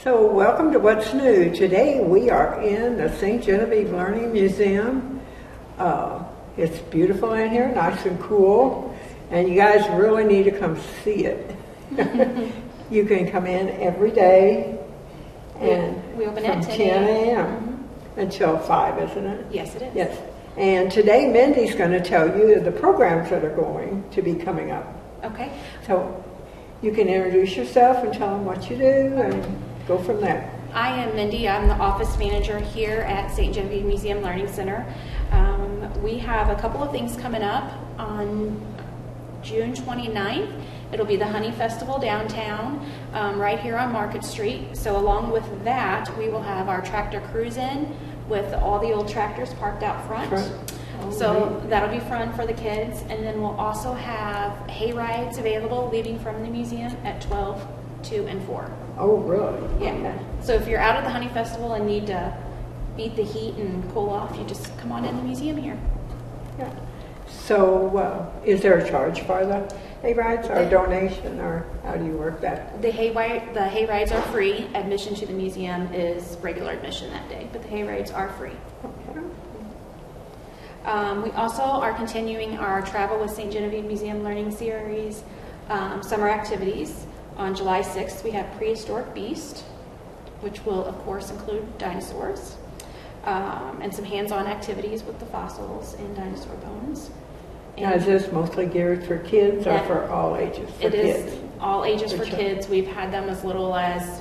So welcome to What's New. Today we are in the St. Genevieve Learning Museum. It's beautiful in here, nice and cool, and you guys really need to come see it. You can come in every day, and we open from at 10 10 a.m. until 5, isn't it? Yes, it is. Yes. And today Mindy's going to tell you the programs that are going to be coming up. Okay. So you can introduce yourself and tell them what you do and go from there. I am Mindy. I'm the office manager here at St. Genevieve Museum Learning Center. We have a couple of things coming up on June 29th. It'll be the Honey Festival downtown, right here on Market Street. So along with that, we will have our tractor cruise in with all the old tractors parked out front. So that'll be fun for the kids. And then we'll also have hay rides available leaving from the museum at 12, 2, and 4. Oh, really? Yeah. Okay. So if you're out at the Honey Festival and need to beat the heat and cool off, you just come on in the museum here. Yeah. So is there a charge for the hay rides or a donation, or how do you work that? The hay rides are free. Admission to the museum is regular admission that day, but the hay rides are free. Okay. We also are continuing our Travel with St. Genevieve Museum Learning Series summer activities. On July 6th, we have Prehistoric Beast, which will, of course, include dinosaurs, and some hands-on activities with the fossils and dinosaur bones. Now, is this mostly geared for kids or for all ages? It is all ages for kids. We've had them as little as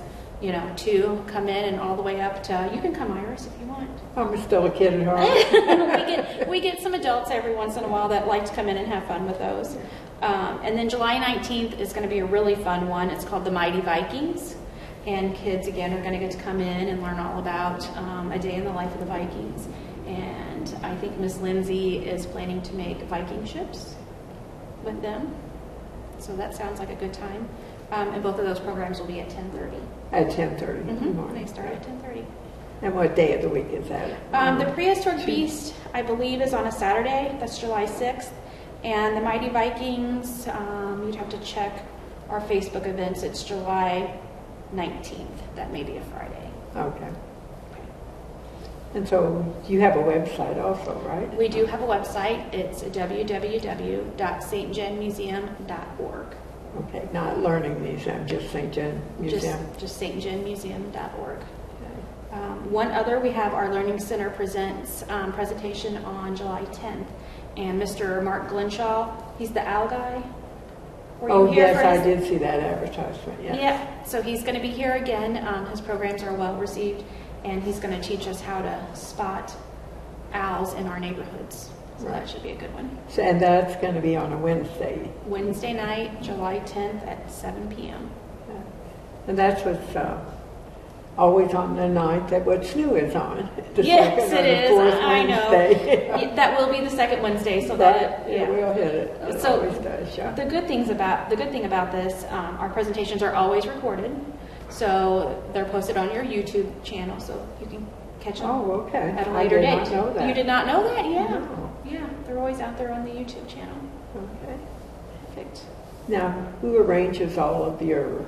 2 come in, and all the way up to, you can come, Iris, if you want. I'm still a kid at heart. we get some adults every once in a while that like to come in and have fun with those. And then July 19th is going to be a really fun one. It's called the Mighty Vikings. And kids, again, are going to get to come in and learn all about a day in the life of the Vikings. And I think Miss Lindsay is planning to make Viking ships with them. So that sounds like a good time. And both of those programs will be at 10:30. At 10:30 in the morning. They start at 10:30. And what day of the week is that? The Prehistoric Beast, I believe, is on a Saturday. That's July 6th. And the Mighty Vikings, you'd have to check our Facebook events. It's July 19th. That may be a Friday. Okay. And so you have a website also, right? We do have a website. It's www.stgenmuseum.org. Okay, not Learning Museum, just St. Gen Museum. Just stgenmuseum.org. One other, we have our Learning Center presents presentation on July 10th. And Mr. Mark Glenshaw, he's the owl guy. Yes, I did see that advertisement, yes. Yeah, so he's going to be here again. His programs are well received, and he's going to teach us how to spot owls in our neighborhoods. So that should be a good one. So, and that's going to be on a Wednesday. Wednesday night, July 10th at 7 p.m. And that's what's always on the night that What's New is on. Yes, it is. I know. Wednesday. That will be the second Wednesday, so that we'll hit it. It so always does, yeah. The good thing about this, our presentations are always recorded, so they're posted on your YouTube channel, so you can catch them at a later date. I did not know that. You did not know that? Yeah. No. Yeah, they're always out there on the YouTube channel. Okay. Perfect. Now, who arranges all of your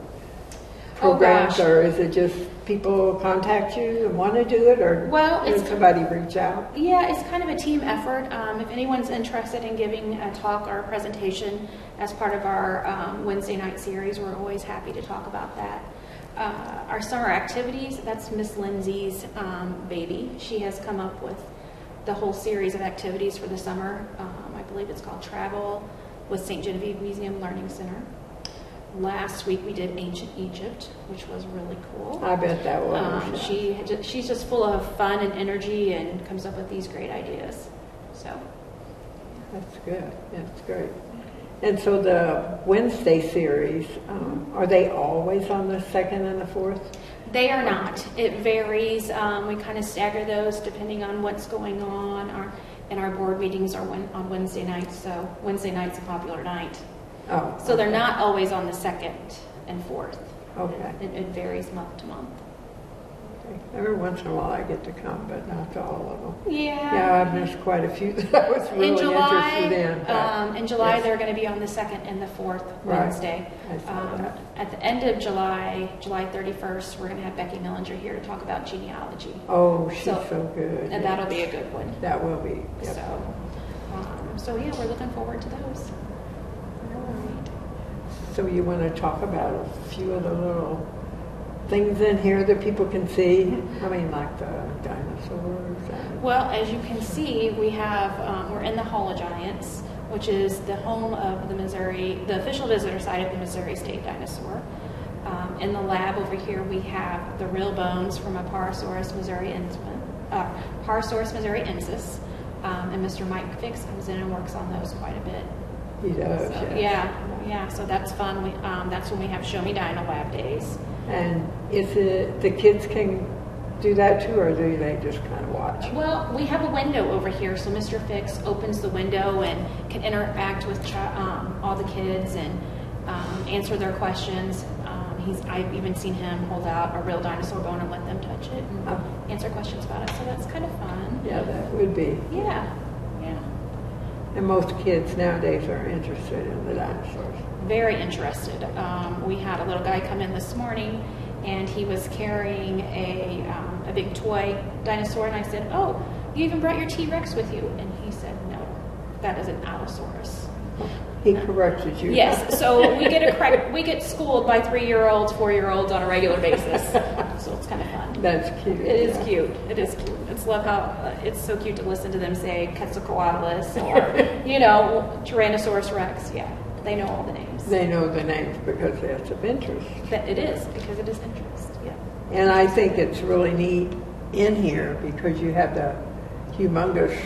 programs, or is it just people contact you and want to do it, or does somebody reach out? Yeah, it's kind of a team effort. If anyone's interested in giving a talk or a presentation as part of our Wednesday night series, we're always happy to talk about that. Our summer activities, that's Miss Lindsay's baby. She has come up with the whole series of activities for the summer. I believe it's called Travel with St. Genevieve Museum Learning Center. Last week we did Ancient Egypt, which was really cool. I bet that was. She's just full of fun and energy and comes up with these great ideas. So that's good. That's great. And so the Wednesday series, are they always on the 2nd and the 4th? They are not. It varies. We kind of stagger those depending on what's going on. Our board meetings are on Wednesday nights, so Wednesday night's a popular night. Oh, so they're not always on the 2nd and 4th. Okay. It varies month to month. Every once in a while I get to come, but not to all of them. Yeah. Yeah, I've missed quite a few that I was really interested in. But, In July, yes. they're going to be on the 2nd and the 4th Right. Wednesday. I saw that. At the end of July, July 31st, we're going to have Becky Millinger here to talk about genealogy. Oh, she's so good. And that'll be a good one. That will be. Yep. So yeah, we're looking forward to those. All right. So you want to talk about a few of the little things in here that people can see? I mean, like the dinosaurs. And Well, as you can see, we have we're in the Hall of Giants, which is the home of the official visitor site of the Missouri State Dinosaur. In the lab over here, we have the real bones from a Parasaurus missouriensis, and Mr. Mike Fix comes in and works on those quite a bit. he does. So, yes. yeah. So that's fun. That's when we have Show Me Dino Lab days. And is it the kids can do that too, or do they just kind of watch? Well, we have a window over here, so Mr. Fix opens the window and can interact with all the kids and answer their questions. I've even seen him hold out a real dinosaur bone and let them touch it and answer questions about it. So that's kind of fun. Yeah, that would be. Yeah. And most kids nowadays are interested in the dinosaurs. Very interested. We had a little guy come in this morning, and he was carrying a big toy dinosaur, and I said, "Oh, you even brought your T-Rex with you?" And he said, "No, that is an Allosaurus." He corrected you. Yes, so we get schooled by 3-year-olds, 4-year-olds on a regular basis. So it's kind of fun. That's cute. It is cute. It is cute. It's love how it's so cute to listen to them say Quetzalcoatlus or Tyrannosaurus Rex. Yeah, they know all the names. They know the names because that's of interest. It is because it is interest. Yeah. And I think it's really neat in here because you have the humongous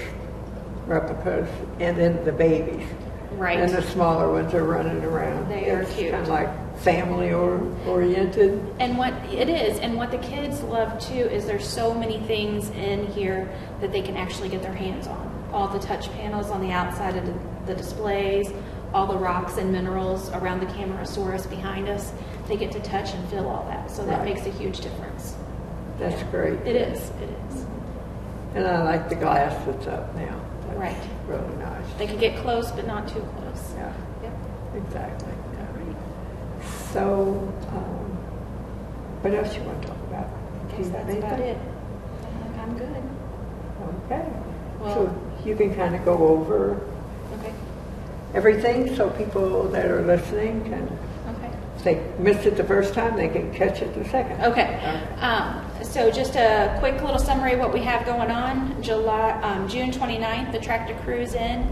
replicas and then the babies. Right. And the smaller ones are running around. They are cute. Kind of like family oriented. And what the kids love too is there's so many things in here that they can actually get their hands on. All the touch panels on the outside of the displays, all the rocks and minerals around the Camarasaurus behind us, they get to touch and feel all that. So that Right. makes a huge difference. That's great. It is. It is. And I like the glass that's up now. That's Right. really nice. They can get close, but not too close. Yeah, Yep. exactly. All right. So, what else you want to talk about? I Do guess you have that's about anything? it. I'm good. Okay. Well- So you can kind of go over Okay. everything so people that are listening can, Okay. if they missed it the first time, they can catch it the second. Okay. So just a quick little summary of what we have going on. June 29th, the Tractor Cruise in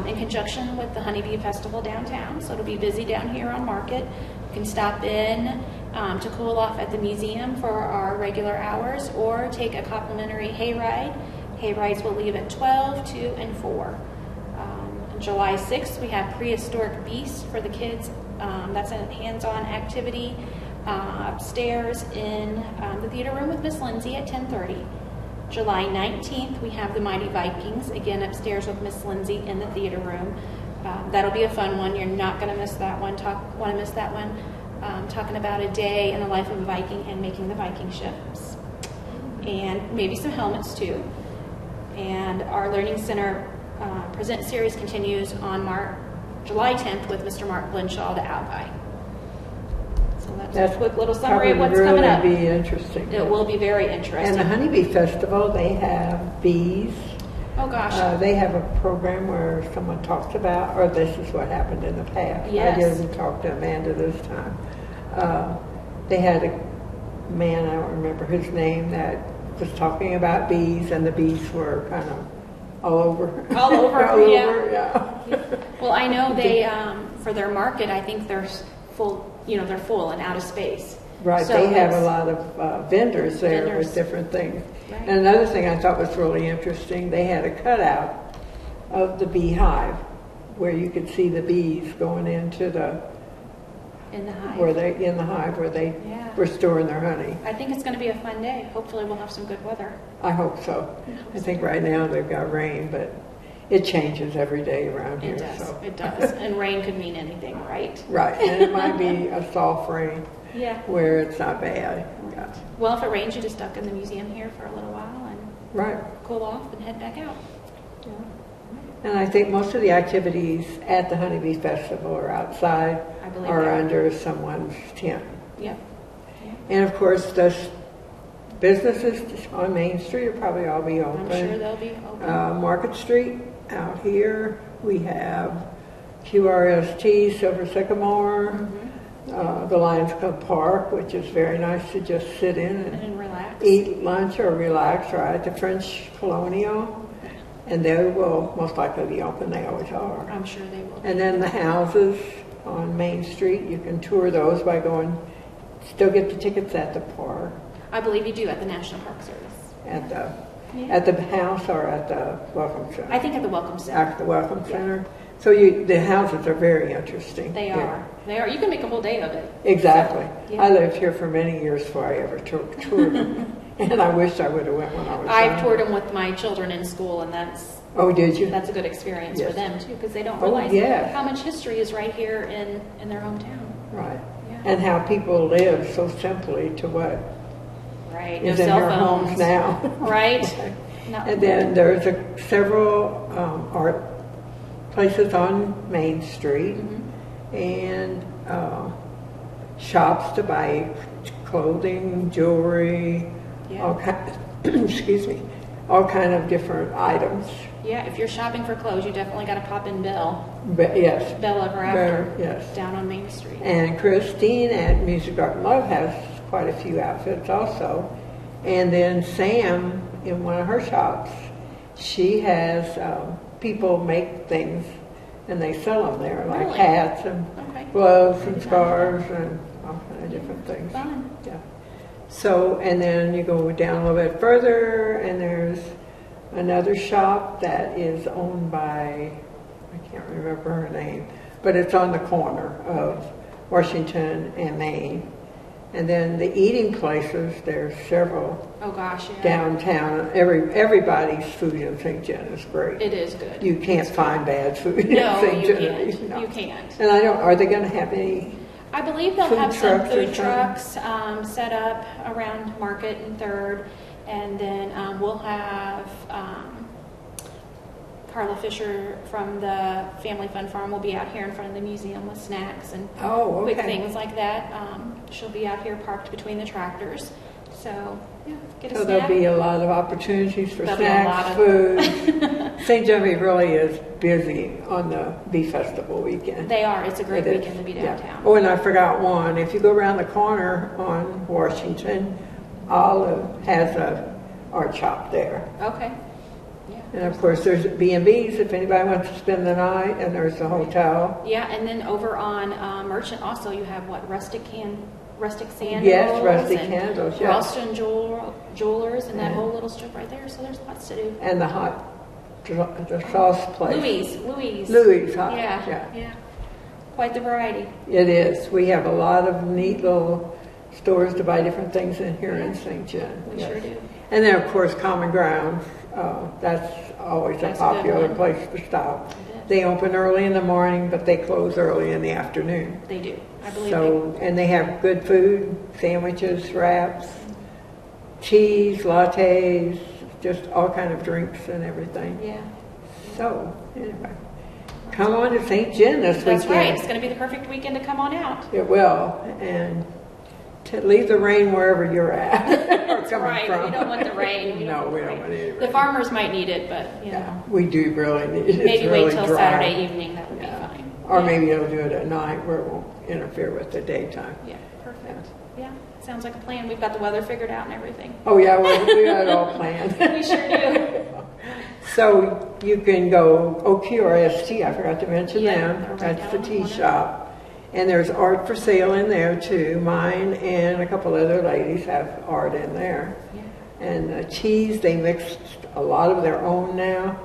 conjunction with the Honeybee Festival downtown. So it'll be busy down here on Market. You can stop in to cool off at the museum for our regular hours or take a complimentary hayride. Hayrides will leave at 12, 2, and 4. July 6th, we have Prehistoric Beasts for the kids. That's a hands-on activity upstairs in the theater room with Miss Lindsay at 10:30. July 19th, we have the Mighty Vikings, again upstairs with Miss Lindsay in the theater room. That'll be a fun one. You're not going to miss that one. Talking about a day in the life of a Viking and making the Viking ships. And maybe some helmets too. And our Learning Center Present series continues on July 10th with Mr. Mark Blinshaw to Albi. So that's a quick little summary of what's coming up. It will be interesting. It will be very And interesting. the Honeybee Festival, they have bees. Oh gosh. They have a program where someone talks about, or this is what happened in the past. Yes. I didn't talk to Amanda this time. They had a man, I don't remember his name, that was talking about bees, and the bees were kind of all over. All over, All yeah. over, yeah. Well, I know they for their market. I think they're full. They're full and out of space. Right, So they have a it's- lot of vendors there Vendors. with different things. Right. And another thing I thought was really interesting, they had a cutout of the beehive where you could see the bees going into in the hive. where they Yeah. were storing their honey. I think it's going to be a fun day. Hopefully, we'll have some good weather. I hope so. I think right now they've got rain, but it changes every day around here. It does. So. It does. And rain could mean anything, right? Right, and it might be a soft rain. Yeah. where it's not bad. Yeah. Well, if it rains, you just duck in the museum here for a little while and Right. cool off and head back out. And I think most of the activities at the Honeybee Festival are outside I believe or they are. under someone's tent. Yeah. And of course, the businesses on Main Street will probably all be open. I'm sure they'll be open. Market Street out here, we have QRST, Silver Sycamore, Mm-hmm. the Lions Club Park, which is very nice to just sit in And and then relax. eat lunch or relax, right? The French Colonial, and they will most likely be open. They always are. I'm sure they will. And then the houses on Main Street, you can tour those by going. Still get the tickets at the park, I believe you do at the National Park Service. at the Yeah. at the house or at the Welcome Center. I think at the Welcome Center. At the Welcome Center. So the houses are very interesting. They here. are. They are. You can make a whole day of it. Exactly. So, yeah. I lived here for many years before I ever toured them, and I wish I would have went when I was. I've young. toured them with my children in school, and that's Oh, did you? a good experience Yes. for them too, because they don't Oh, realize yeah. how much history is right here in their hometown. Right. Yeah. And how people live so simply to what Right. is No in cell their phones. homes now. Right. No. And then there's several art places on Main Street Mm-hmm. and shops to buy clothing, jewelry, Yeah. all kind, excuse me, all kind of different items. Yeah. If you're shopping for clothes, you definitely got to pop in But yes, Bell Ever After. yes. Down on Main Street. And Christine at Music Art and Love has quite a few outfits also. And then Sam, in one of her shops, she has people make things and they sell them there, like Really? hats and Okay. gloves and scarves and all kind of different things. Fun. Yeah. So, and then you go down a little bit further and there's another shop that is owned by, I can't remember her name, but it's on the corner of Washington and Main. And then the eating places, there's several Oh gosh. Yeah. downtown. Everybody's food in St. John is great. It is good. You can't find bad food No, in St. you Genevieve. can't. No. You can't. And I don't. Are they going to have any? I believe they'll Food have some trucks or food trucks set up around Market and Third, and then we'll have Carla Fisher from the Family Fun Farm will be out here in front of the museum with snacks and Oh, quick okay. things like that. She'll be out here parked between the tractors, so yeah, get a So snack. there'll be a lot of opportunities for There'll be a snacks, lot food. St. Genevieve really is busy on the Bee Festival weekend. They are. It's a great It is, weekend to be yeah. downtown. Oh, and I forgot one. If you go around the corner on Washington, Olive has a art shop there. Okay. Yeah. And of course, there's B&Bs if anybody wants to spend the night, and there's the hotel. Yeah, and then over on Merchant also you have what rustic sandals. Yes, rustic and candles, yeah. Ralston Jewelers and that Yeah. whole little strip right there. So there's lots to do. And the sauce place. Louis Hot. Yeah. Quite the variety. It is. We have a lot of neat little stores to buy different things in here in St. John. We sure do. And then, of course, Common Ground. That's always That's a a good popular one. place to stop. bet. They open early in the morning, but they close early in the afternoon. They do. I believe So, and they have good food, sandwiches, wraps, cheese, lattes, just all kind of drinks and everything. they. Yeah. So, anyway, come on to St. John this That's weekend. right. It's going to be the perfect weekend to come on out. It will, and to leave the rain wherever you're at or coming Right. from. We don't want the rain. No, we don't rain. want any The rain. farmers might need it, but you know, Yeah, we do really need it. It's maybe really wait till dry. Saturday evening. That would Yeah. be fine. Or Yeah. maybe it'll do it at night where it won't interfere with the daytime. Yeah. Perfect. Yeah. Sounds like a plan. We've got the weather figured out and everything. Oh yeah, we got it all planned. We sure do. So you can go OQRST, I forgot to mention Yeah, them. they're right That's down the on the tea corner. shop. And there's art for sale in there too. Mine and a couple other ladies have art in there. Yeah. And cheese, they mixed a lot of their own now.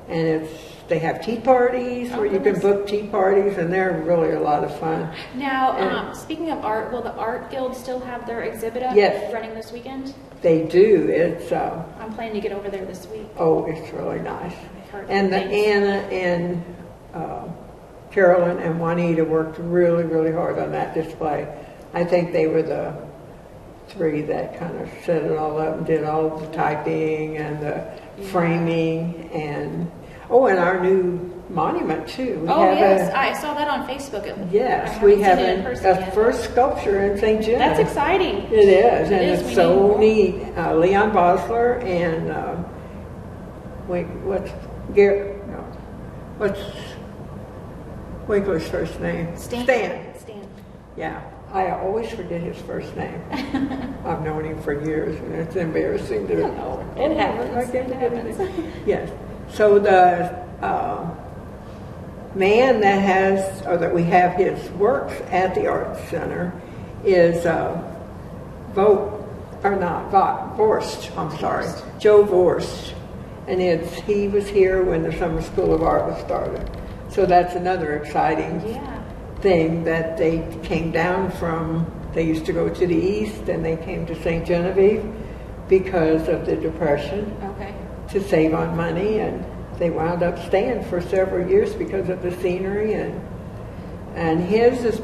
And they have tea parties Oh, where you can goodness. book tea parties, and they're really a lot of fun. Now, And- speaking of art, will the Art Guild still have their exhibit up Yes. running this weekend? They do. It's I'm planning to get over there this week. it's really nice. I've heard And the good things. Anna and Carolyn and Juanita worked really, really hard on that display. I think they were the three that kind of set it all up and did all the typing and the framing and our new monument too. We Oh, have yes, I saw that on Facebook. I yes, haven't we seen have it in person a yet. first sculpture in St. Genevieve. That's exciting. It is, and is. it's We so need more. neat. Leon Bosler and what's Winkler's first name? Stan. Yeah, I always forget his first name. I've known him for years, and it's embarrassing to. It happens. I can't It get happens. it. Yes. So the man that we have his works at the Arts Center is Vorst. I'm sorry, Joe Vorst, and he was here when the Summer School of Art was started. So that's another exciting thing that they came down from. They used to go to the east, and they came to St. Genevieve because of the Depression to save on money, and they wound up staying for several years because of the scenery, and his is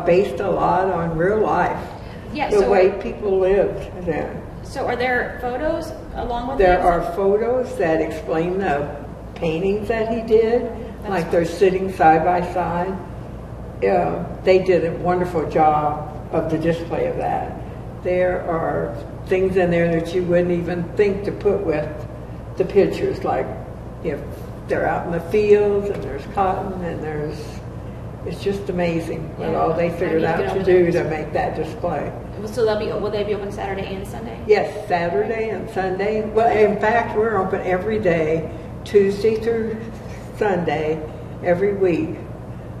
based a lot on real life, the way people lived then. So are there photos along with There this? are photos that explain the paintings that he did, like they're sitting side by side. They did a wonderful job of the display of that. There are things in there that you wouldn't even think to put with the pictures, like if they're out in the fields and there's cotton and it's just amazing what all they figured out to do to make that display. So will they be open Saturday and Sunday? Yes, Saturday and Sunday. Well, in fact, we're open every day, Tuesday through Sunday, every week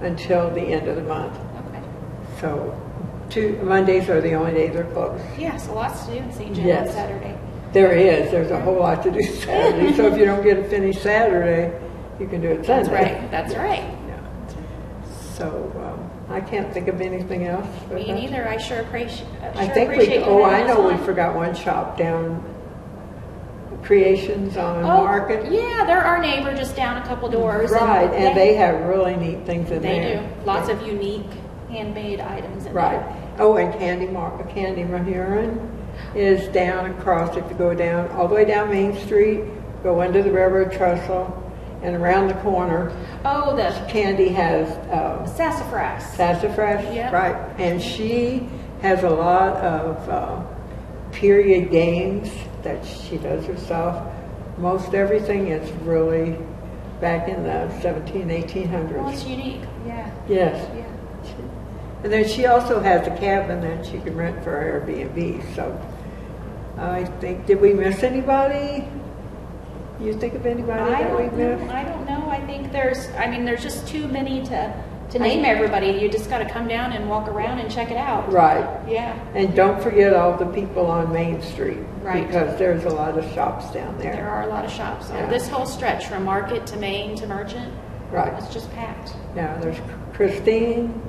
until the end of the month. Okay. So Mondays are the only days they're closed. Yeah, so lots to do in St. John on Saturday. There's a whole lot to do Saturday. So if you don't get it finished Saturday, you can do it Sunday. That's right. Yeah. So I can't think of anything else. Me neither. I sure appreciate I think I know we forgot one shop down, Creations on Market. Yeah, they're our neighbor just down a couple doors. Right, and they have really neat things in there. They do. Lots of unique handmade items in Right. there. Oh, and Candy Mahurin is down across, if you go down, all the way down Main Street, go into the railroad trestle, and around the corner, Oh, the Candy has sassafras. sassafras, Yep. right, and she has a lot of period games that she does herself. Most everything is really back in the 1800s. Well, it's unique. Yeah. Yes. Yeah. And then she also has a cabin that she can rent for Airbnb. So I think, did we miss anybody? You think of anybody that we missed? I don't know. I think there's just too many to name everybody. You just got to come down and walk around and check it out. Right. Yeah. And don't forget all the people on Main Street. Right. Because there's a lot of shops down there. There are a lot of shops. Yeah. This whole stretch from Market to Main to Merchant. Right. It's just packed. Yeah, there's Christine,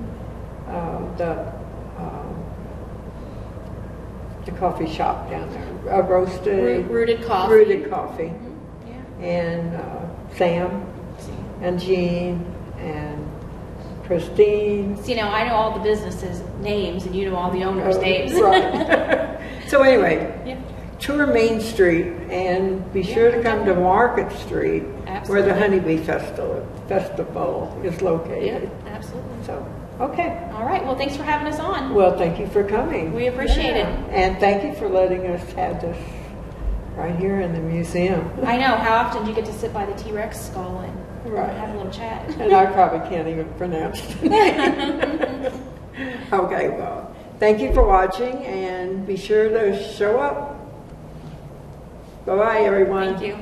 the coffee shop down there, Rooted Coffee. Rooted Coffee. Yeah. And Sam and Jean and Christine. See, now I know all the businesses' names, and you know all the owners' names. Right. So anyway, Yeah. tour Main Street and be sure to come to Market Street, Absolutely. where the Honeybee Festival is located. Yeah, absolutely. So, okay. All right. Well, thanks for having us on. Well, thank you for coming. We appreciate it. And thank you for letting us have this right here in the museum. I know. How often do you get to sit by the T-Rex skull and Right. have a little chat? And I probably can't even pronounce the name. Okay, well, thank you for watching, and be sure to show up. Bye-bye, everyone. Thank you.